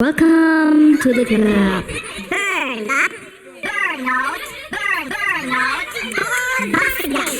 Welcome to the club. Burn up, burn out, burn out, once again.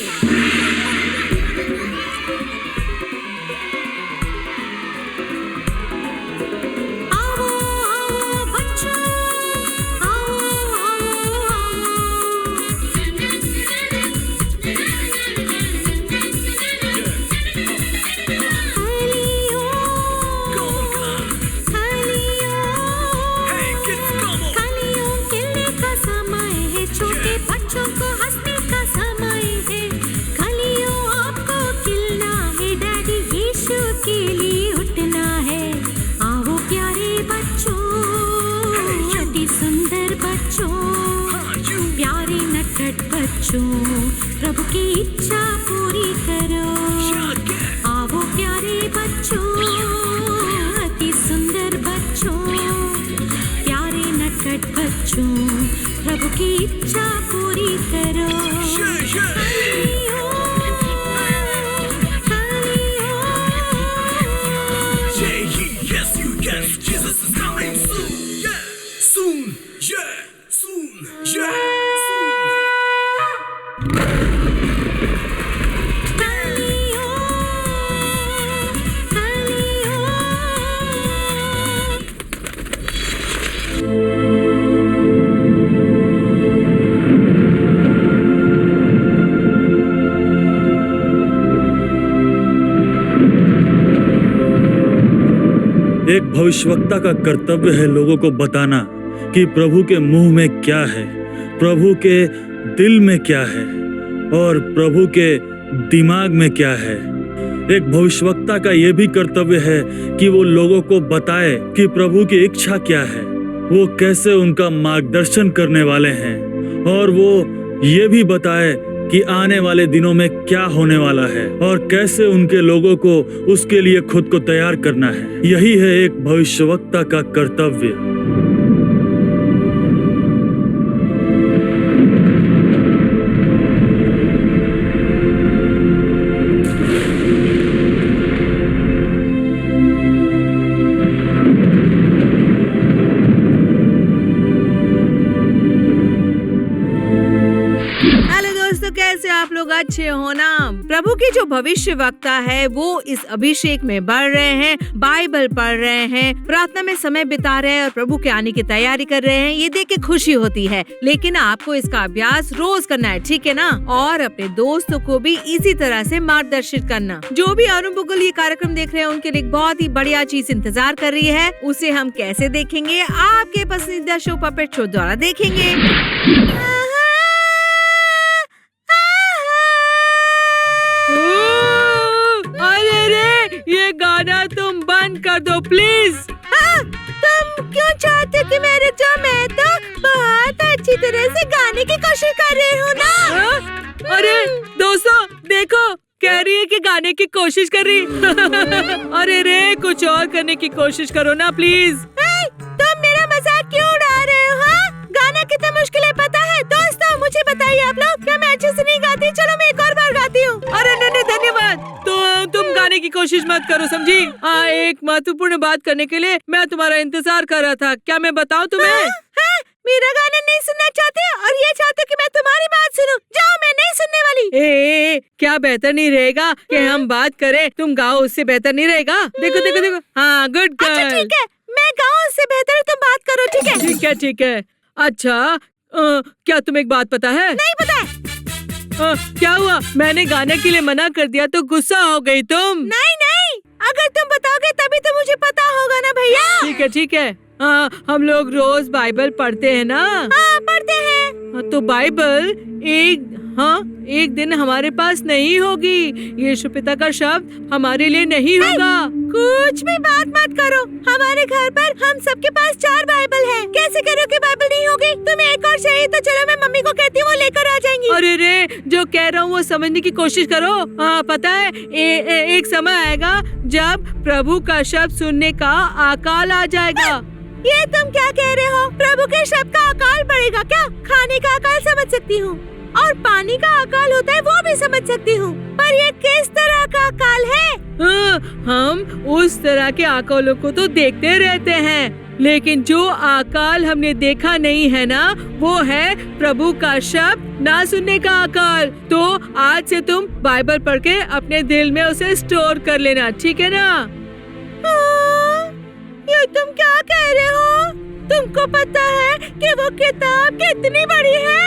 प्रभु की इच्छा पूरी करो। आओ प्यारे बच्चों, अति सुंदर बच्चों, प्यारे नटखट बच्चों, प्रभु की इच्छा पूरी करो। Jesus is coming soon. Yeah, soon. Yeah, soon. Yeah. एक भविष्यवक्ता का कर्तव्य है लोगों को बताना कि प्रभु के मुंह में क्या है, प्रभु के दिल में क्या है और प्रभु के दिमाग में क्या है। एक भविष्यवक्ता का यह भी कर्तव्य है कि वो लोगों को बताए कि प्रभु की इच्छा क्या है, वो कैसे उनका मार्गदर्शन करने वाले हैं और वो ये भी बताए कि आने वाले दिनों में क्या होने वाला है और कैसे उनके लोगों को उसके लिए खुद को तैयार करना है। यही है एक भविष्यवक्ता का कर्तव्य। कैसे आप लोग अच्छे हो ना। प्रभु की जो भविष्य वक्ता है वो इस अभिषेक में बढ़ रहे हैं, बाइबल पढ़ रहे हैं, प्रार्थना में समय बिता रहे हैं और प्रभु के आने की तैयारी कर रहे हैं। ये देख के खुशी होती है, लेकिन आपको इसका अभ्यास रोज करना है, ठीक है ना। और अपने दोस्तों को भी इसी तरह से मार्गदर्शित करना। जो भी अनुपुगल ये कार्यक्रम देख रहे हैं उनके लिए बहुत ही बढ़िया चीज इंतजार कर रही है। उसे हम कैसे देखेंगे? आपके पसंदीदा शो पपेट शो द्वारा देखेंगे। ये गाना तुम बंद कर दो प्लीज। तुम क्यों चाहते कि मैं रुक जाऊं? मैं तो बहुत अच्छी तरह से गाने की कोशिश कर रही हूँ ना। अरे दोस्तों देखो, कह रही है कि गाने की कोशिश कर रही। अरे रे, कुछ और करने की कोशिश करो ना प्लीज। तुम मेरा मजाक क्यों उड़ा रहे हो? गाना कितना मुश्किल है पता है? दोस्तों मुझे बताइए आप लोग, क्या मैं अच्छे से नहीं गाती? चलो मैं एक और बार गाती हूँ। अरे नहीं, धन्यवाद। तो तुम गाने की कोशिश मत करो, समझी? एक महत्वपूर्ण बात करने के लिए मैं तुम्हारा इंतजार कर रहा था। क्या मैं बताऊँ तुम्हें? मेरा गाना नहीं सुनना चाहते और ये चाहते कि मैं तुम्हारी बात सुनूं? जाओ, मैं नहीं सुनने वाली। क्या बेहतर नहीं रहेगा कि हम बात करें, तुम गाओ, उससे बेहतर नहीं रहेगा? देखो देखो देखो, हाँ गुड गर्ल। अच्छा ठीक है, मैं गाऊं, उससे बेहतर तुम बात करो, ठीक है? ठीक है ठीक है। अच्छा क्या तुम्हें एक बात पता है? नहीं पता है। क्या हुआ? मैंने गाने के लिए मना कर दिया तो गुस्सा हो गई तुम? नहीं, अगर तुम बताओगे तभी तो मुझे पता होगा ना भैया। ठीक है। हम लोग रोज बाइबल पढ़ते हैं ना? हाँ पढ़ते हैं। तो बाइबल एक दिन हमारे पास नहीं होगी। यीशु पिता का शब्द हमारे लिए नहीं होगा। कुछ भी बात मत करो। हमारे घर पर हम सबके पास 4 बाइबल है। कैसे करो कि बाइबल नहीं होगी? तुम्हें एक और चाहिए तो चलो मैं मम्मी को कहती हूँ, वो लेकर आ जाएंगी। अरे रे, जो कह रहा हूँ वो समझने की कोशिश करो। पता है एक समय आएगा जब प्रभु का शब्द सुनने का अकाल आ जाएगा। ये तुम क्या कह रहे हो? प्रभु के शब्द का अकाल पड़ेगा क्या? खाने का अकाल समझ सकती हूँ और पानी का अकाल होता है वो भी समझ सकती हूँ, पर ये किस तरह का अकाल है? हम उस तरह के अकालों को तो देखते रहते हैं। लेकिन जो अकाल हमने देखा नहीं है ना, वो है प्रभु का शब्द ना सुनने का अकाल। तो आज से तुम बाइबल पढ़ के अपने दिल में उसे स्टोर कर लेना, ठीक है ना? ये तुम क्या कह रहे हो? तुमको पता है कि वो किताब कितनी बड़ी है?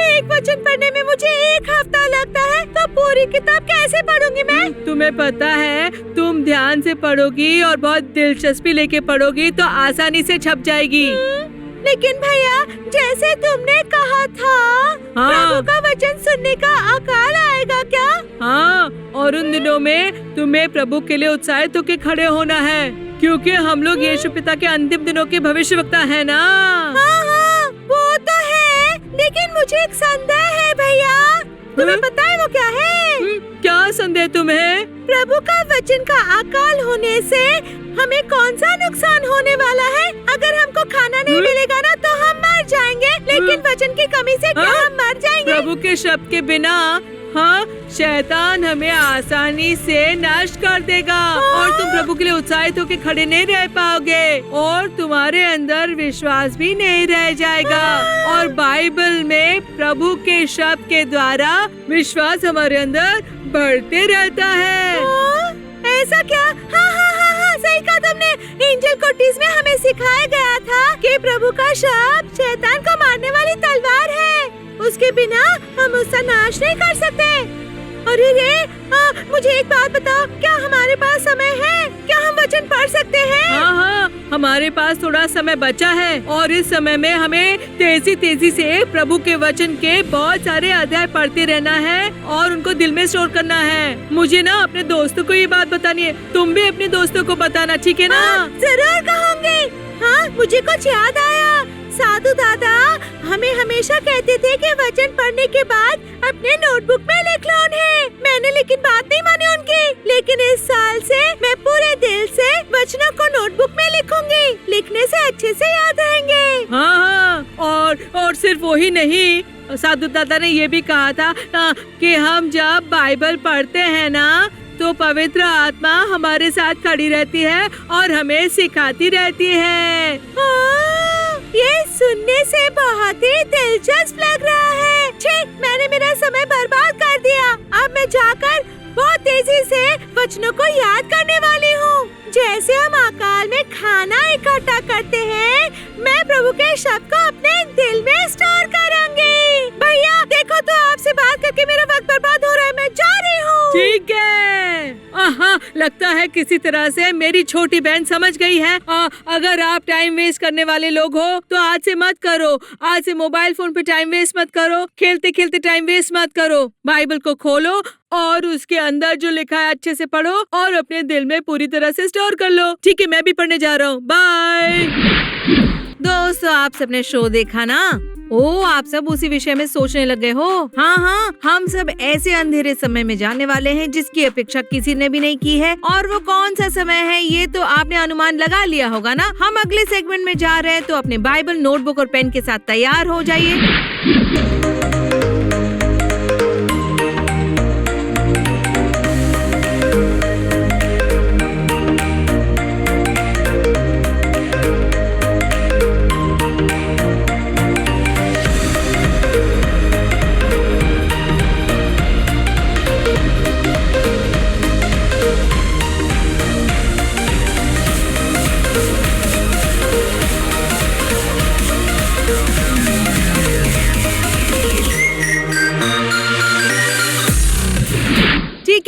एक वचन पढ़ने में मुझे 1 हफ्ता लगता है, तो पूरी किताब कैसे पढ़ूंगी मैं? तुम्हें पता है, तुम ध्यान से पढ़ोगी और बहुत दिलचस्पी लेके पढ़ोगी तो आसानी से छप जाएगी। लेकिन भैया, जैसे तुमने कहा था, प्रभु का वचन सुनने का अकाल आएगा क्या? हाँ, और उन दिनों में तुम्हें प्रभु के लिए उत्साहित होकर खड़े होना है, क्योंकि हम लोग यीशु पिता के अंतिम दिनों के भविष्यवक्ता है ना। हाँ, वो तो है, लेकिन मुझे एक संदेह है भैया। तुम्हें पता है वो क्या है? क्या संदेह तुम्हें? प्रभु का वचन का अकाल होने से हमें कौन सा नुकसान होने वाला है? अगर हमको खाना नहीं मिलेगा ना तो हम मर जाएंगे, लेकिन वचन की कमी से क्या हम मर जाएंगे? प्रभु के शब्द के बिना हाँ, शैतान हमें आसानी से नष्ट कर देगा और तुम प्रभु के लिए उत्साहित होकर खड़े नहीं रह पाओगे और तुम्हारे अंदर विश्वास भी नहीं रह जाएगा। और बाइबल में प्रभु के शब्द के द्वारा विश्वास हमारे अंदर बढ़ते रहता है। ऐसा क्या? हाँ, सही कहा तुमने। एंजल कोटिस में हमें सिखाया गया था कि प्रभु का शब्द शैतान को मारने वाली तलवार है, उसके बिना हम उसका नाश नहीं कर सकते। अरे रे, मुझे एक बात बताओ, क्या हमारे पास समय है? क्या हम वचन पढ़ सकते हैं? हाँ, हमारे पास थोड़ा समय बचा है और इस समय में हमें तेजी से प्रभु के वचन के बहुत सारे अध्याय पढ़ते रहना है और उनको दिल में स्टोर करना है। मुझे ना अपने दोस्तों को ये बात बतानी है, तुम भी अपने दोस्तों को बताना, ठीक है ना? जरूर कहूँगी। हाँ, मुझे कुछ याद आया। साधु दादा हमें हमेशा कहते थे कि वचन पढ़ने के बाद अपने नोटबुक में लिख लो उन्हें। मैंने लेकिन बात नहीं मानी उनकी, लेकिन इस साल से मैं पूरे दिल से वचनों को नोटबुक में लिखूंगी। लिखने से अच्छे से याद रहेंगे। हाँ, और सिर्फ वही नहीं, साधु दादा ने ये भी कहा था कि हम जब बाइबल पढ़ते हैं ना तो पवित्र आत्मा हमारे साथ खड़ी रहती है और हमें सिखाती रहती है। ये सुनने से बहुत ही दिलचस्प लग रहा है। ठीक, मैंने मेरा समय बर्बाद कर दिया। अब मैं जाकर बहुत तेजी से वचनों को याद करने वाली हूँ। जैसे हम अकाल में खाना इकट्ठा करते हैं, मैं प्रभु के शब्द को अपने दिल में स्टोर करूंगी। भैया देखो तो, आपसे बात करके मेरा वक्त बर्बाद हो रहा है, मैं जा रही हूँ। ठीक है। लगता है किसी तरह से मेरी छोटी बहन समझ गई है। अगर आप टाइम वेस्ट करने वाले लोग हो तो आज से मत करो। आज से मोबाइल फोन पे टाइम वेस्ट मत करो, खेलते खेलते टाइम वेस्ट मत करो। बाइबल को खोलो और उसके अंदर जो लिखा है अच्छे से पढ़ो और अपने दिल में पूरी तरह से स्टोर कर लो। ठीक है, मैं भी पढ़ने जा रहा हूँ। बाय। दोस्तों, आप सबने शो देखा ना? आप सब उसी विषय में सोचने लगे हो? हाँ, हम सब ऐसे अंधेरे समय में जाने वाले हैं जिसकी अपेक्षा किसी ने भी नहीं की है। और वो कौन सा समय है ये तो आपने अनुमान लगा लिया होगा ना। हम अगले सेगमेंट में जा रहे हैं, तो अपने बाइबल, नोटबुक और पेन के साथ तैयार हो जाइए।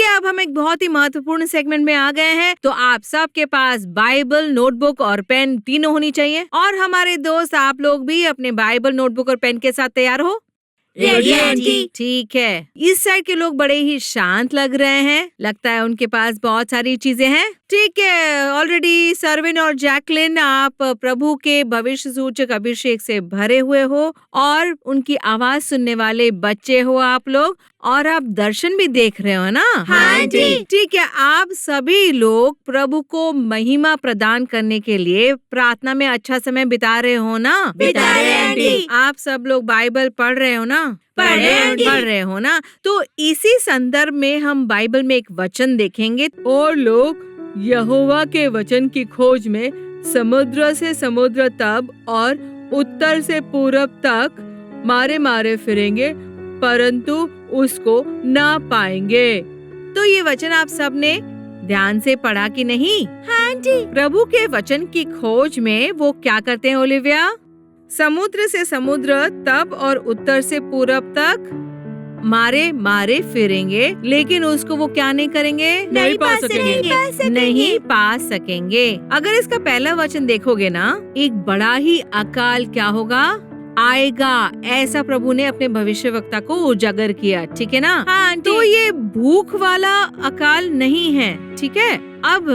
अब हम एक बहुत ही महत्वपूर्ण सेगमेंट में आ गए हैं। तो आप सबके पास बाइबल, नोटबुक और पेन तीनों होनी चाहिए। और हमारे दोस्त आप लोग भी अपने बाइबल, नोटबुक और पेन के साथ तैयार हो? ठीक है। इस साइड के लोग बड़े ही शांत लग रहे हैं, लगता है उनके पास बहुत सारी चीजें हैं। ठीक है, ऑलरेडी सर्विन और जैकलिन, आप प्रभु के भविष्य सूचक अभिषेक से भरे हुए हो और उनकी आवाज सुनने वाले बच्चे हो आप लोग, और आप दर्शन भी देख रहे हो ना? हाँ जी। ठीक है, आप सभी लोग प्रभु को महिमा प्रदान करने के लिए प्रार्थना में अच्छा समय बिता रहे हो ना? बिता रहे हैं आंटी। आप सब लोग बाइबल पढ़ रहे हो ना? पढ़ रहे हो ना? तो इसी संदर्भ में हम बाइबल में एक वचन देखेंगे और लोग यहोवा के वचन की खोज में समुद्र से समुद्र तब और उत्तर से पूरब तक मारे मारे फिरेंगे, परंतु उसको ना पाएंगे। तो ये वचन आप सबने ध्यान से पढ़ा कि नहीं? हाँ आंटी। प्रभु के वचन की खोज में वो क्या करते हैं ओलिविया? समुद्र से समुद्र तब और उत्तर से पूरब तक मारे मारे फिरेंगे, लेकिन उसको वो क्या नहीं करेंगे? नहीं पा सकेंगे। नहीं पा सकेंगे। अगर इसका पहला वचन देखोगे ना, एक बड़ा ही अकाल क्या होगा? आएगा, ऐसा प्रभु ने अपने भविष्यवक्ता को उजागर किया, ठीक है ना? हाँ आंटी। तो ये भूख वाला अकाल नहीं है, ठीक है? अब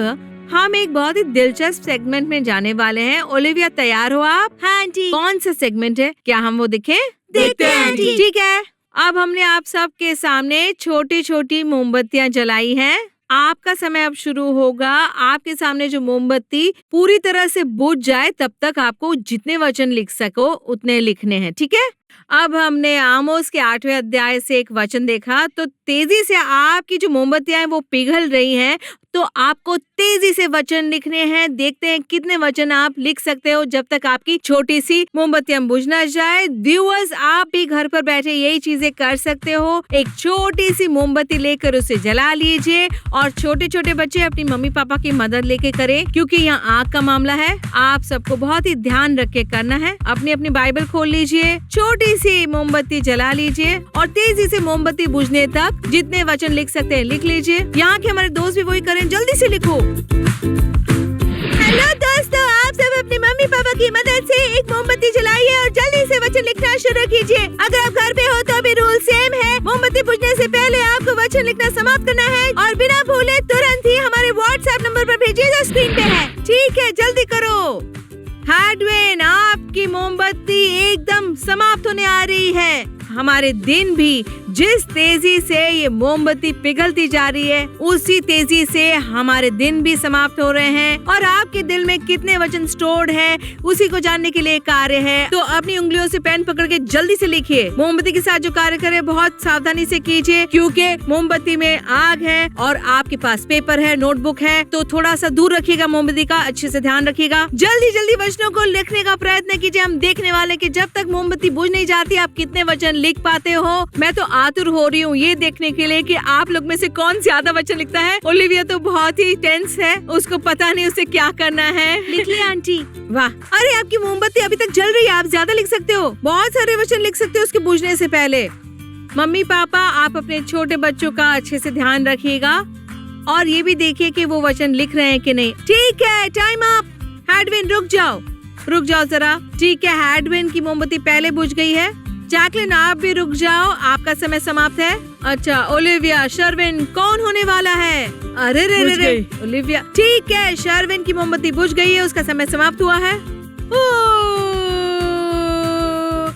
हम एक बहुत ही दिलचस्प सेगमेंट में जाने वाले हैं। ओलिविया तैयार हो आप? हाँ आंटी। कौन सा सेगमेंट है? क्या हम वो देखें? देखते हैं आंटी। ठीक है। अब हमने आप सबके सामने छोटी छोटी मोमबत्तियां जलाई हैं। आपका समय अब शुरू होगा। आपके सामने जो मोमबत्ती पूरी तरह से बुझ जाए तब तक आपको जितने वचन लिख सको उतने लिखने हैं, ठीक है? अब हमने आमोस के 8वें अध्याय से एक वचन देखा, तो तेजी से आपकी जो मोमबत्तियां हैं वो पिघल रही हैं, तो आपको तेजी से वचन लिखने हैं। देखते हैं कितने वचन आप लिख सकते हो जब तक आपकी छोटी सी मोमबत्तियां बुझ ना जाए। व्यूअर्स, आप भी घर पर बैठे यही चीजें कर सकते हो। एक छोटी सी मोमबत्ती लेकर उसे जला लीजिए और छोटे छोटे बच्चे अपनी मम्मी पापा की मदद लेके करें, क्योंकि यहाँ आग का मामला है। आप सबको बहुत ही ध्यान रख के करना है। अपनी अपनी बाइबल खोल लीजिए, छोटी सी मोमबत्ती जला लीजिए और तेजी से मोमबत्ती बुझने तक जितने वचन लिख सकते हैं लिख लीजिए। यहाँ के हमारे दोस्त भी वही करें, जल्दी से लिखो। हेलो दोस्तों, आप सब अपनी मम्मी पापा की मदद से एक मोमबत्ती जलाइए और जल्दी से वचन लिखना शुरू कीजिए। अगर आप घर पे हो तो भी रूल सेम है। मोमबत्ती बुझने से पहले आपको वचन लिखना समाप्त करना है और बिना भूले तुरंत ही हमारे व्हाट्सएप नंबर पर भेजिए जो स्क्रीन पे है। ठीक है, जल्दी करो। हैडविन, आपकी मोमबत्ती एकदम समाप्त होने आ रही है। हमारे दिन भी जिस तेजी से ये मोमबत्ती पिघलती जा रही है, उसी तेजी से हमारे दिन भी समाप्त हो रहे हैं। और आपके दिल में कितने वचन स्टोर्ड है, उसी को जानने के लिए कार्य है। तो अपनी उंगलियों से पेन पकड़ के जल्दी से लिखिए। मोमबत्ती के साथ जो कार्य करे बहुत सावधानी से कीजिए, क्योंकि मोमबत्ती में आग है और आपके पास पेपर है, नोटबुक है, तो थोड़ा सा दूर रखिएगा मोमबत्ती का, अच्छे से ध्यान रखिएगा। जल्दी जल्दी वचनों को लिखने का प्रयत्न कीजिए। हम देखने वाले कि जब तक मोमबत्ती बुझ नहीं जाती आप कितने वचन लिख पाते हो। मैं तो आतुर हो रही हूँ ये देखने के लिए कि आप लोग में से कौन ज्यादा वचन लिखता है। ओलिविया तो बहुत ही टेंस है, उसको पता नहीं उसे क्या करना है। लिख लिया आंटी। वाह, अरे आपकी मोमबत्ती अभी तक जल रही है, आप ज्यादा लिख सकते हो। बहुत सारे वचन लिख सकते हो उसके बुझने से पहले। मम्मी पापा, आप अपने छोटे बच्चों का अच्छे से ध्यान रखिएगा और ये भी देखिए कि वो वचन लिख रहे हैं कि नहीं। ठीक है, टाइम अप। हैडविन रुक जाओ जरा। ठीक है, हैडविन की मोमबत्ती पहले बुझ गई है। जैकलिन, आप भी रुक जाओ, आपका समय समाप्त है। अच्छा, ओलिविया, शर्विन, कौन होने वाला है? अरे रे ओलिविया। ठीक है, शर्विन की मोमबत्ती बुझ गई है, उसका समय समाप्त हुआ है।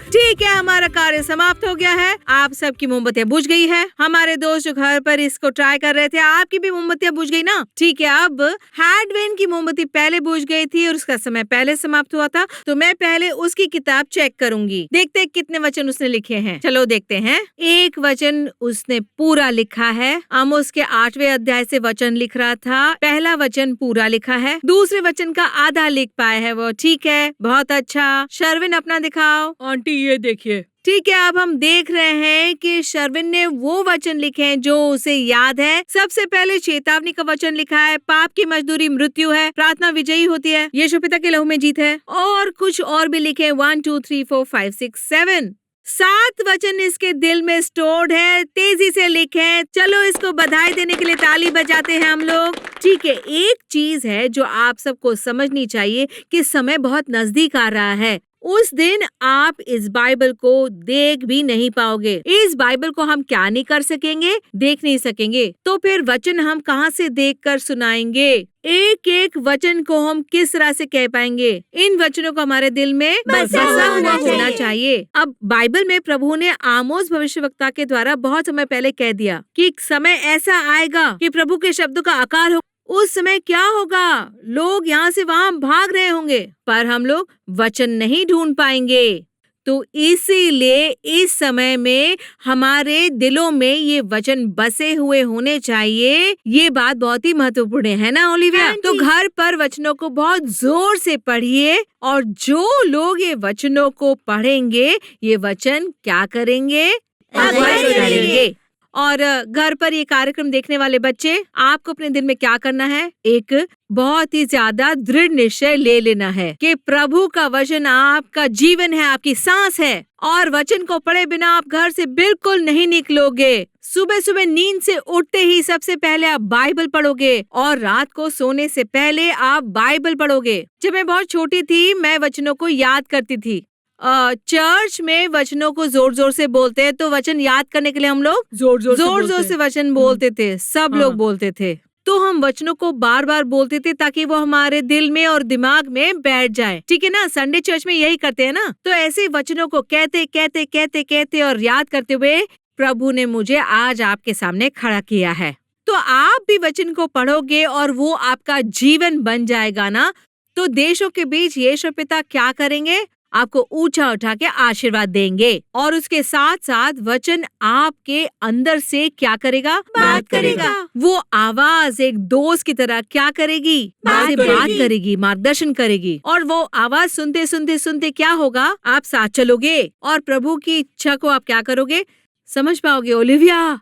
ठीक है, हमारा कार्य समाप्त हो गया है। आप सबकी मोमबत्तियां बुझ गई है। हमारे दोस्त जो घर पर इसको ट्राई कर रहे थे, आपकी भी मोमबत्तियां बुझ गई ना? ठीक है, अब हैडविन की मोमबत्ती पहले बुझ गई थी और उसका समय पहले समाप्त हुआ था, तो मैं पहले उसकी किताब चेक करूंगी। देखते हैं कितने वचन उसने लिखे हैं। चलो देखते हैं। एक वचन उसने पूरा लिखा है। आमोस के 8वें अध्याय से वचन लिख रहा था। पहला वचन पूरा लिखा है, दूसरे वचन का आधा लिख पाया है वो। ठीक है, बहुत अच्छा। शर्विन, अपना दिखाओ। आंटी ये देखिए। ठीक है, अब हम देख रहे हैं कि शर्विन ने वो वचन लिखे हैं जो उसे याद है। सबसे पहले चेतावनी का वचन लिखा है। पाप की मजदूरी मृत्यु है, प्रार्थना विजयी होती है, यीशु पिता के लहू में जीत है। और कुछ और भी लिखे 1 2 3 4 5 6 7 7 वचन इसके दिल में स्टोर्ड है। तेजी से लिखे। चलो इसको बधाई देने के लिए ताली बजाते हैं हम लोग। ठीक है, एक चीज है जो आप सबको समझनी चाहिए कि समय बहुत नजदीक आ रहा है। उस दिन आप इस बाइबल को देख भी नहीं पाओगे। इस बाइबल को हम क्या नहीं कर सकेंगे? देख नहीं सकेंगे। तो फिर वचन हम कहाँ से देखकर सुनाएंगे? एक एक वचन को हम किस तरह से कह पाएंगे? इन वचनों को हमारे दिल में बसा हुआ होना चाहिए। अब बाइबल में प्रभु ने आमोस भविष्यवक्ता के द्वारा बहुत समय पहले कह दिया कि एक समय ऐसा आएगा कि प्रभु के शब्दों का आकार हो। उस समय क्या होगा? लोग यहाँ से वहाँ भाग रहे होंगे, पर हम लोग वचन नहीं ढूंढ पाएंगे। तो इसीलिए इस समय में हमारे दिलों में ये वचन बसे हुए होने चाहिए। ये बात बहुत ही महत्वपूर्ण है ना ओलिविया? हाँ तो जी। घर पर वचनों को बहुत जोर से पढ़िए और जो लोग ये वचनों को पढ़ेंगे ये वचन क्या करेंगे? अगुवाई करेंगे। और घर पर ये कार्यक्रम देखने वाले बच्चे, आपको अपने दिल में क्या करना है? एक बहुत ही ज्यादा दृढ़ निश्चय ले लेना है कि प्रभु का वचन आपका जीवन है, आपकी सांस है और वचन को पढ़े बिना आप घर से बिल्कुल नहीं निकलोगे। सुबह सुबह नींद से उठते ही सबसे पहले आप बाइबल पढ़ोगे और रात को सोने से पहले आप बाइबल पढ़ोगे। जब मैं बहुत छोटी थी मैं वचनों को याद करती थी। चर्च में वचनों को जोर जोर से बोलते हैं तो वचन याद करने के लिए हम लोग जोर से वचन बोलते थे। सब लोग बोलते थे तो हम वचनों को बार बार बोलते थे ताकि वो हमारे दिल में और दिमाग में बैठ जाए। ठीक है ना? संडे चर्च में यही करते हैं ना। तो ऐसे वचनों को कहते और याद करते हुए प्रभु ने मुझे आज आपके सामने खड़ा किया है। तो आप भी वचन को पढ़ोगे और वो आपका जीवन बन जाएगा ना। तो देशों के बीच यीशु पिता क्या करेंगे? आपको ऊंचा उठा के आशीर्वाद देंगे और उसके साथ साथ वचन आपके अंदर से क्या करेगा? बात करेगा। वो आवाज एक दोस्त की तरह क्या करेगी? बात करेगी, मार्गदर्शन करेगी। और वो आवाज सुनते क्या होगा? आप साथ चलोगे और प्रभु की इच्छा को आप क्या करोगे? समझ पाओगे। ओलिविया,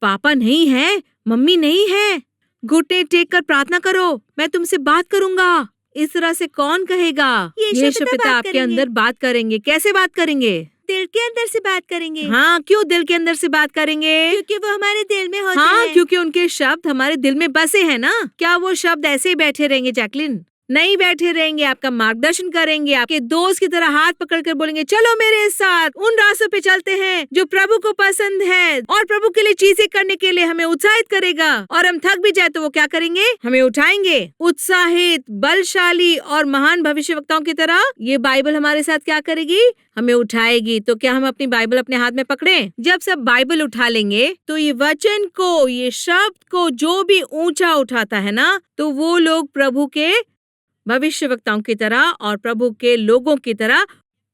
पापा नहीं है, मम्मी नहीं है, घुटने टेक कर प्रार्थना करो, मैं तुमसे बात करूंगा। इस तरह से कौन कहेगा? यीशु पिता आपके अंदर बात करेंगे। कैसे बात करेंगे? दिल के अंदर से बात करेंगे। हाँ, क्यों दिल के अंदर से बात करेंगे? क्योंकि वो हमारे दिल में होते हाँ, हैं। क्योंकि उनके शब्द हमारे दिल में बसे हैं ना। क्या वो शब्द ऐसे ही बैठे रहेंगे जैकलिन? नहीं बैठे रहेंगे। आपका मार्गदर्शन करेंगे, आपके दोस्त की तरह हाथ पकड़कर बोलेंगे चलो मेरे साथ उन रास्तों पे चलते हैं जो प्रभु को पसंद है और प्रभु के लिए चीजें करने के लिए हमें उत्साहित करेगा। और हम थक भी जाए तो वो क्या करेंगे? हमें उठाएंगे। उत्साहित, बलशाली और महान भविष्यवक्ताओं की तरह ये बाइबल हमारे साथ क्या करेगी? हमें उठाएगी। तो क्या हम अपनी बाइबल अपने हाथ में पकड़ें? जब सब बाइबल उठा लेंगे तो ये वचन को, ये शब्द को जो भी ऊंचा उठाता है ना, तो वो लोग प्रभु के भविष्यवक्ताओं की तरह और प्रभु के लोगों की तरह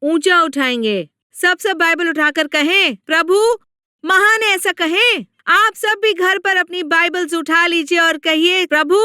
ऊंचा उठाएंगे। सब बाइबल उठाकर कहें प्रभु महान है, ऐसा कहें। आप सब भी घर पर अपनी बाइबल्स उठा लीजिए और कहिए प्रभु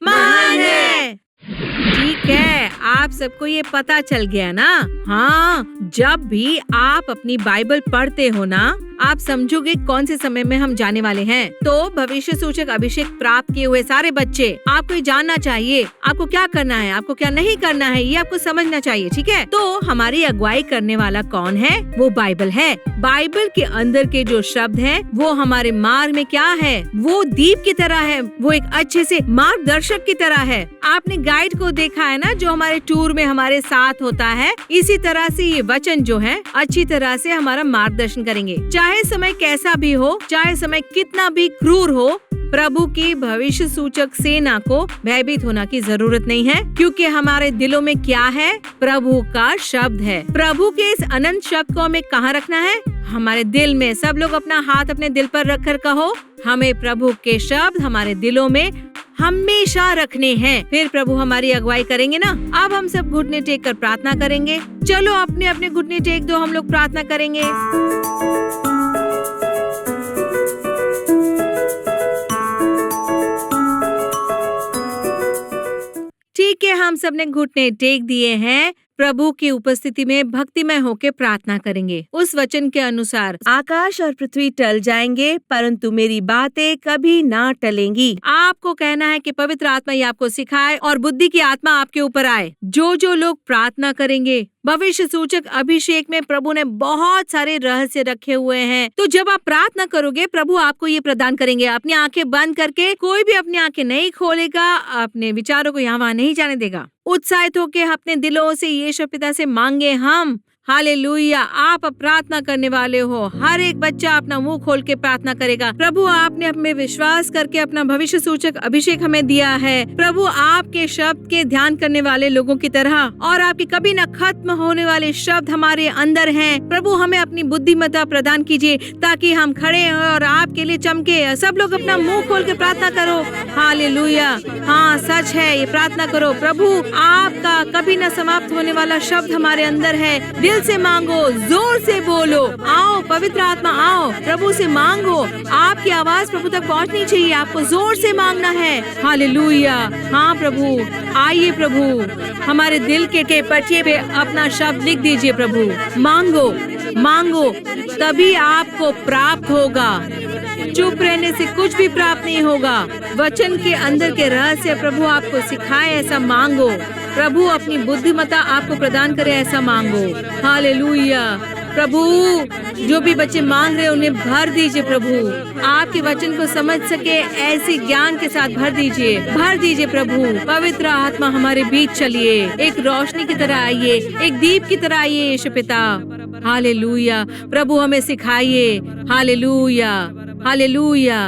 महान है। ठीक है, आप सबको ये पता चल गया ना? हाँ, जब भी आप अपनी बाइबल पढ़ते हो ना, आप समझोगे कौन से समय में हम जाने वाले हैं। तो भविष्य सूचक अभिषेक प्राप्त किए हुए सारे बच्चे, आपको ये जानना चाहिए आपको क्या करना है, आपको क्या नहीं करना है, ये आपको समझना चाहिए। ठीक है? तो हमारी अगुवाई करने वाला कौन है? वो बाइबल है। बाइबल के अंदर के जो शब्द हैं, वो हमारे मार्ग में क्या है? वो दीप की तरह है, वो एक अच्छे से मार्गदर्शक की तरह है। आपने गाइड को देखा है ना, जो हमारे टूर में हमारे साथ होता है। इसी तरह से ये वचन जो है अच्छी तरह से हमारा मार्गदर्शन करेंगे। चाहे समय कैसा भी हो, चाहे समय कितना भी क्रूर हो, प्रभु की भविष्य सूचक सेना को भयभीत होना की जरूरत नहीं है, क्योंकि हमारे दिलों में क्या है? प्रभु का शब्द है। प्रभु के इस अनंत शब्द को हमें कहाँ रखना है? हमारे दिल में। सब लोग अपना हाथ अपने दिल पर रखकर कहो, हमें प्रभु के शब्द हमारे दिलों में हमेशा रखने हैं। फिर प्रभु हमारी अगुवाई करेंगे ना। अब हम सब घुटने टेक कर प्रार्थना करेंगे। चलो अपने अपने घुटने टेक दो, हम लोग प्रार्थना करेंगे। ठीक है, हम सब ने घुटने टेक दिए हैं। प्रभु की उपस्थिति में भक्तिमय होकर प्रार्थना करेंगे। उस वचन के अनुसार आकाश और पृथ्वी टल जाएंगे, परंतु मेरी बातें कभी ना टलेंगी। आपको कहना है कि पवित्र आत्मा ये आपको सिखाए और बुद्धि की आत्मा आपके ऊपर आए। जो लोग प्रार्थना करेंगे, भविष्य सूचक अभिषेक में प्रभु ने बहुत सारे रहस्य रखे हुए हैं। तो जब आप प्रार्थना करोगे, प्रभु आपको ये प्रदान करेंगे। अपनी आंखें बंद करके, कोई भी अपनी आंखें नहीं खोलेगा, अपने विचारों को यहाँ वहाँ नहीं जाने देगा। उत्साहित होके अपने दिलों से यीशु पिता से मांगे हम। हालेलुया। आप प्रार्थना करने वाले हो, हर एक बच्चा अपना मुंह खोल के प्रार्थना करेगा। प्रभु आपने हमें विश्वास करके अपना भविष्य सूचक अभिषेक हमें दिया है। प्रभु आपके शब्द के ध्यान करने वाले लोगों की तरह, और आपके कभी न खत्म होने वाले शब्द हमारे अंदर हैं। प्रभु हमें अपनी बुद्धिमत्ता प्रदान कीजिए ताकि हम खड़े हों और आपके लिए चमके। सब लोग अपना मुंह खोल के प्रार्थना करो। हालेलुया। हाँ, सच है, ये प्रार्थना करो। प्रभु आपका कभी न समाप्त होने वाला शब्द हमारे अंदर है। दिल दिल से मांगो, जोर से बोलो। आओ पवित्र आत्मा आओ, प्रभु से मांगो। आपकी आवाज प्रभु तक पहुंचनी चाहिए, आपको जोर से मांगना है। हालेलुया। हाँ प्रभु, आइए प्रभु, हमारे दिल के पटिए पे अपना शब्द लिख दीजिए प्रभु। मांगो मांगो, तभी आपको प्राप्त होगा। चुप रहने से कुछ भी प्राप्त नहीं होगा। वचन के अंदर के रहस्य प्रभु आपको सिखाए, ऐसा मांगो। प्रभु अपनी बुद्धिमत्ता आपको प्रदान करे, ऐसा मांगो। हालेलुया। प्रभु, जो भी बच्चे मांग रहे उन्हें भर दीजिए प्रभु। आपके वचन को समझ सके ऐसे ज्ञान के साथ भर दीजिए प्रभु। पवित्र आत्मा हमारे बीच चलिए, एक रोशनी की तरह आइए, एक दीप की तरह आइए यीशु पिता। हालेलुया। प्रभु हमें सिखाइए। Hallelujah hallelujah.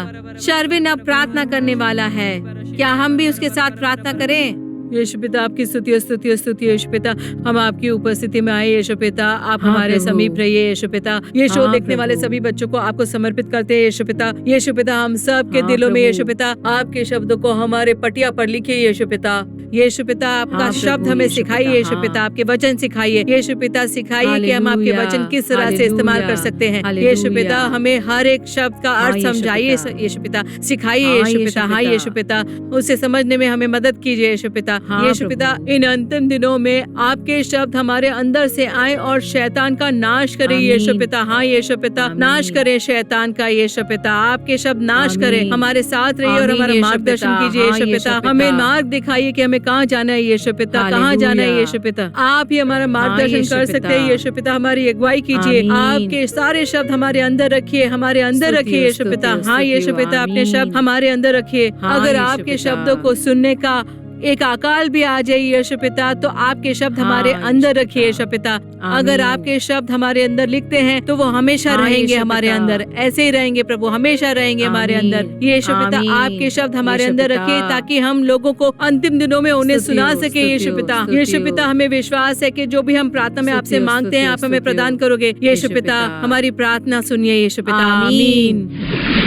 शर्विन अब प्रार्थना करने वाला है, क्या हम भी उसके साथ प्रार्थना करें? यीशु पिता, आपकी स्तुति स्तुति स्तुति यीशु पिता। हम आपकी उपस्थिति में आए यीशु पिता, आप हमारे समीप रहिए यीशु पिता। ये शो देखने वाले सभी बच्चों को आपको समर्पित करते हैं यीशु पिता। यीशु पिता, हम सब के दिलों में यीशु पिता आपके शब्दों को हमारे पटिया पर लिखिए यीशु पिता। यीशु पिता, आपका शब्द हमें सिखाइए यीशु पिता, आपके वचन सिखाइए यीशु पिता। सिखाइए कि हम आपके वचन किस तरह से इस्तेमाल कर सकते हैं यीशु पिता। हमें हर एक शब्द का अर्थ समझाइए यीशु पिता, सिखाइए यीशु पिता। हाँ यीशु पिता, उसे समझने में हमें मदद कीजिए यीशु पिता। यीशु पिता, इन अंतिम दिनों में आपके शब्द हमारे अंदर से आए और शैतान का नाश करे यीशु पिता। हाँ यीशु पिता, नाश करें शैतान का यीशु पिता। आपके शब्द नाश करें, हमारे साथ रहिए और हमारा मार्गदर्शन कीजिए यीशु पिता। हमें मार्ग दिखाइए कि हमें कहाँ जाना है यीशु पिता, कहाँ जाना है यीशु पिता। आप ही हमारा मार्गदर्शन कर सकते हैं यीशु पिता। हमारी अगुवाई कीजिए, आपके सारे शब्द हमारे अंदर रखिए, हमारे अंदर रखिए यीशु पिता। हाँ यीशु पिता, अपने शब्द हमारे अंदर रखिए। अगर आपके शब्दों को सुनने का एक अकाल भी आ जाए यीशु पिता, तो आपके शब्द हमारे अंदर रखिए यीशु पिता। अगर आपके शब्द हमारे अंदर लिखते हैं तो वो हमेशा रहेंगे हमारे अंदर, ऐसे ही रहेंगे प्रभु, हमेशा रहेंगे हमारे अंदर यीशु पिता। आपके शब्द हमारे अंदर रखिए ताकि हम लोगों को अंतिम दिनों में उन्हें सुना सके यीशु पिता। यीशु पिता, हमें विश्वास है कि जो भी हम प्रार्थना में आपसे मांगते हैं आप हमें प्रदान करोगे यीशु पिता। हमारी प्रार्थना सुनिए यीशु पिता, आमीन।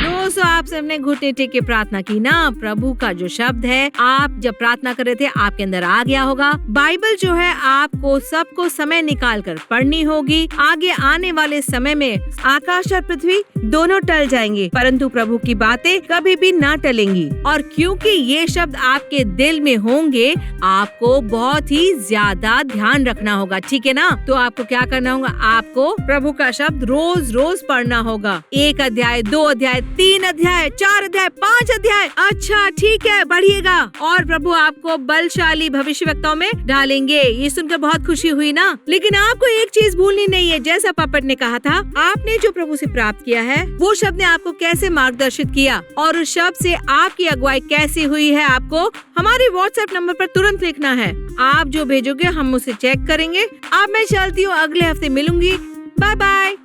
दोस्तों, आपसे हमने घुटने टेक के प्रार्थना की ना। प्रभु का जो शब्द है, आप जब प्रार्थना कर रहे थे आपके अंदर आ गया होगा। बाइबल जो है आपको सबको समय निकाल कर पढ़नी होगी। आगे आने वाले समय में आकाश और पृथ्वी दोनों टल जाएंगे, परंतु प्रभु की बातें कभी भी ना टलेंगी। और क्योंकि ये शब्द आपके दिल में होंगे, आपको बहुत ही ज्यादा ध्यान रखना होगा, ठीक है ना? तो आपको क्या करना होगा? आपको प्रभु का शब्द रोज रोज पढ़ना होगा। 1 अध्याय, 2 अध्याय, 3 अध्याय, 4 अध्याय, 5 अध्याय। अच्छा ठीक है, बढ़िएगा। और प्रभु आपको बलशाली भविष्यवक्ताओं में डालेंगे। ये सुनकर बहुत खुशी हुई ना? लेकिन आपको एक चीज भूलनी नहीं है, जैसा पापट ने कहा था, आपने जो प्रभु से प्राप्त किया है वो शब्द ने आपको कैसे मार्गदर्शित किया और उस शब्द से आपकी अगुवाई कैसी हुई है, आपको हमारे व्हाट्सएप नंबर पर तुरंत लिखना है। आप जो भेजोगे हम उसे चेक करेंगे। अब मैं चलती हूँ, अगले हफ्ते मिलूंगी। Bye bye.